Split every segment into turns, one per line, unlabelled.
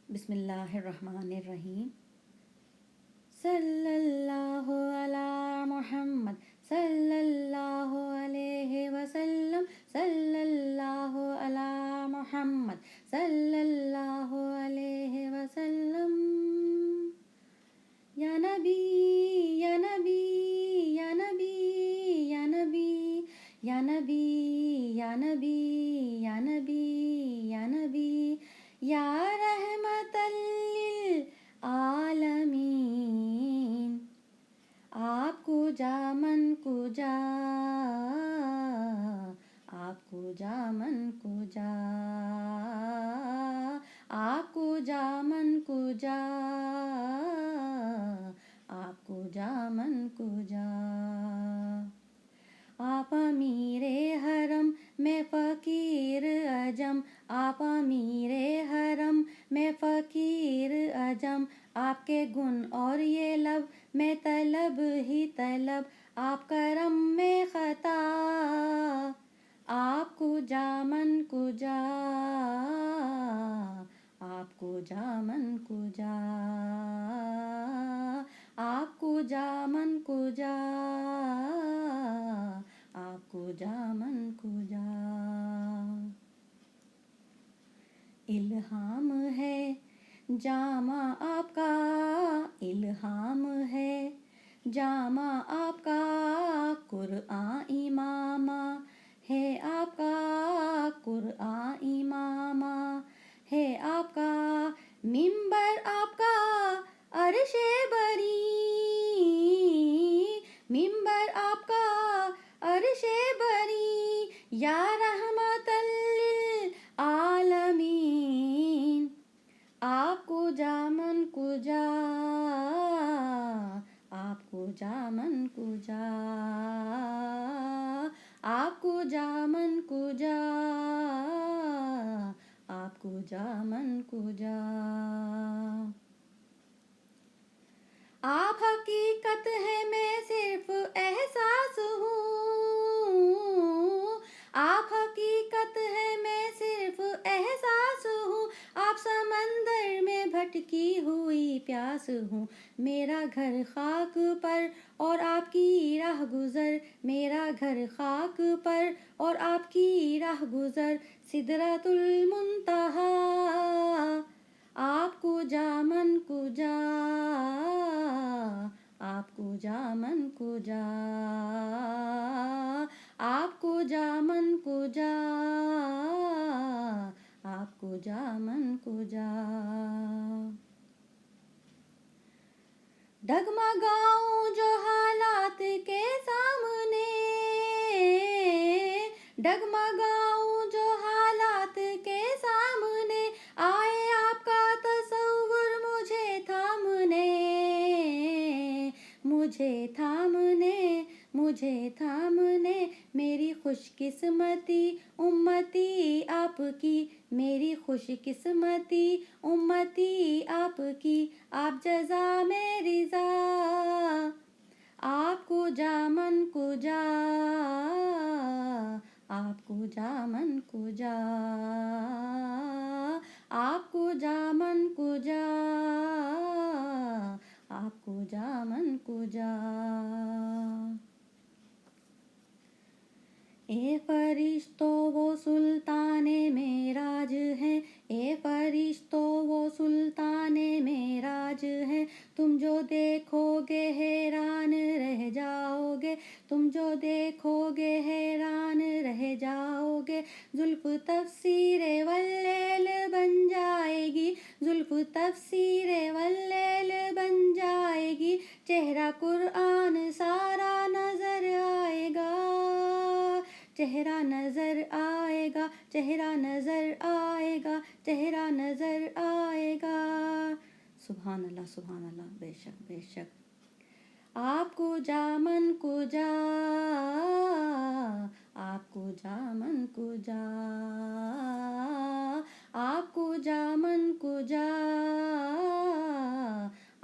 बिस्मिल्लाहिर्रहमानिर्रहीम। सल्लल्लाहु अला मुहम्मद सल्लल्लाहु अलैहि वसल्लम। सल्लल्लाहु अला मुहम्मद सल्लल्लाहु अलैहि वसल्लम। या नबी या नबी या नबी या नबी या नबी या नबी या नबी या नबी या रहमतल लिल आलमीन। आपको जा मन को जा, आपको जा मन को जा, आपको जा मन को जा, आपको जा मन को जा। आप अमीरे हरम मैं फ़कीर अजम, आप अमीरे हरम मैं फ़कीर अजम। आपके गुण और ये लब मैं तलब ही तलब, आप करम में ख़ता आपको जा मन को जा, आपको जा मन को जा, आपको जा मन को जा, आपको जा मन को जा। इल्हाम है जामा आपका, इल्हाम है जामा आपका, कुरआन इमामा है आपका, कुरआन इमामा है आपका। मिंबर आपका अर्शे बरी, मिंबर आपका अर्शे बरी, या रहमतल लिल आलमीन। आपको जा मन को जा, आपको जा मन को जा, आपको जा मन को जा, आपको जा मन को जा। आप हकीकत है मैं सिर्फ एहसास हूँ, आप हकीकत है मैं सिर्फ एहसास हूँ। आप समंदर में भटकी हुई प्यास हूँ, मेरा घर खाक पर और आपकी राह गुज़र, मेरा घर खाक पर और आपकी राह गुज़र। सिदरतुल मुंतहा आपको जा मन को जा, आपको जा मन को जा, आपको जा मन को जा, आपको जा मन को जा। डगमगाऊं जो हालात के सामने, डगमगाऊं जो हालात के सामने, आए आपका तसव्वुर मुझे थामने, मुझे थामने, मुझे थामने। मेरी खुशकिस्मती उम्मती आपकी, मेरी खुशकिस्मती उम्मती आपकी। आप जज़ा में रिज़ा, आपको जा मन को जा, आपको जा मन को जा, आपको जा मन को जा, आपको जा मन को जा। ए फरिश्तों वो सुल्ताने मेराज है, ए फरिश्तों वो सुल्ताने मेराज है। तुम जो देखोगे हैरान रह जाओगे, तुम जो देखोगे हैरान रह जाओगे। जुल्फ तफसीरे वल्लैल बन जाएगी, जुल्फ तफसीरे वल्लैल बन जाएगी। चेहरा कुरआन सारा नजर आएगा, चेहरा नजर आएगा, चेहरा नजर आएगा, चेहरा नजर आएगा। सुभान अल्लाह, सुभान अल्लाह। बेशक बेशक। आपको जा मन को जा, आपको जा मन को जा, आपको जा मन को जा,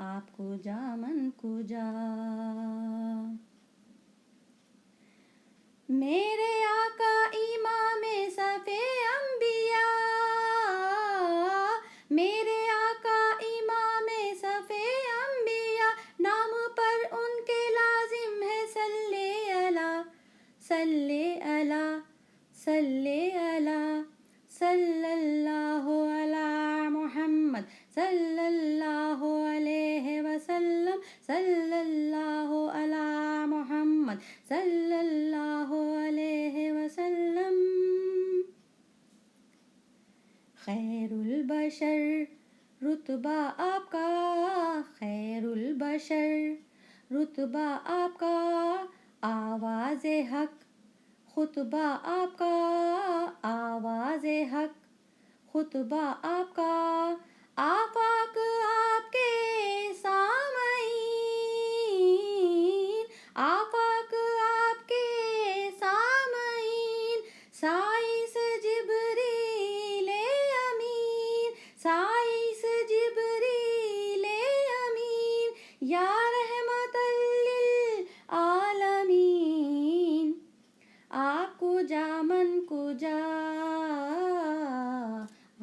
आपको जा मन को जा। मेरे आका इमाम सफ़े अंबिया, मेरे आका सल्लल्लाहु अलैहि वसल्लम, सल्लल्लाहु अला मोहम्मद, सल्लल्लाहु अलैहि वसल्लम। खैरुल बशर रुतबा आपका, खैरुल बशर रुतबा आपका, आवाज़े हक खुतबा आपका, आवाज़े हक खुतबा आपका, आफाक आपके सामईन, आफाक आपके सामईन, साइस जिब्रील अमीन, साइस जिब्रील अमीन, या रहमतल लिल आलमीन। आपको जा मन को जा,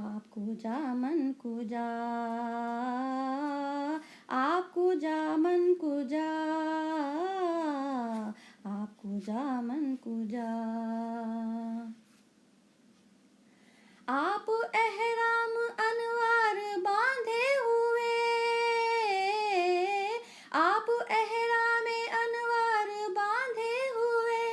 आपको जा मन को जा, आपको जा मन को जा, आपको जा मन को जा। आप एहराम अनवार बांधे हुए, आप एहराम अनवार बांधे हुए,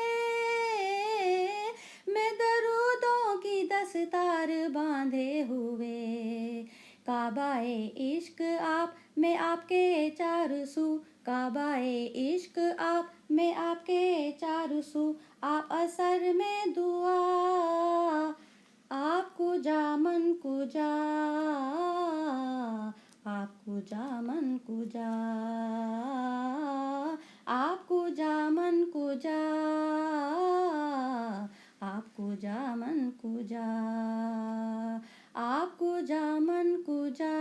मैं दरूदों की दस्तार बांधे हुए। काबाए इश्क आप में आपके चार सू, काबाए इश्क आप में आपके चार सू, आप असर में दुआ, आपको जा मन को जा, आपको जा मन को जा, आपको जा मन को जा, आपको जा मन को जा, आपको जा मन को जा,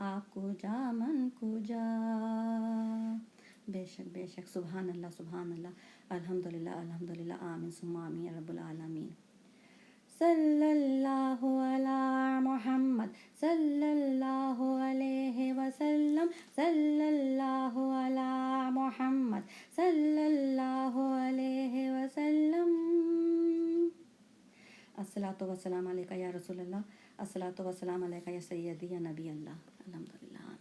आपको जा मन को जा। बेशक बेशक, सुभान अल्लाह सुभान अल्लाह, अल्हम्दुलिल्लाह अल्हम्दुलिल्लाह, आमीन सुम्मा आमीन या रब्बुल आलमीन। सल्लल्लाहु अला मोहम्मद, सल्लल्लाहु अलैहि वसल्लम, सल्लल्लाहु अला मोहम्मद, सल्लल्लाहु अलैहि वसल्लम। अस्सलातु वस्सलाम अलैका या रसूलल्लाह, अस्सलातु वस्सलाम अलैका या सय्यदी या नबी अल्लाह। अल्हम्दुलिल्लाह।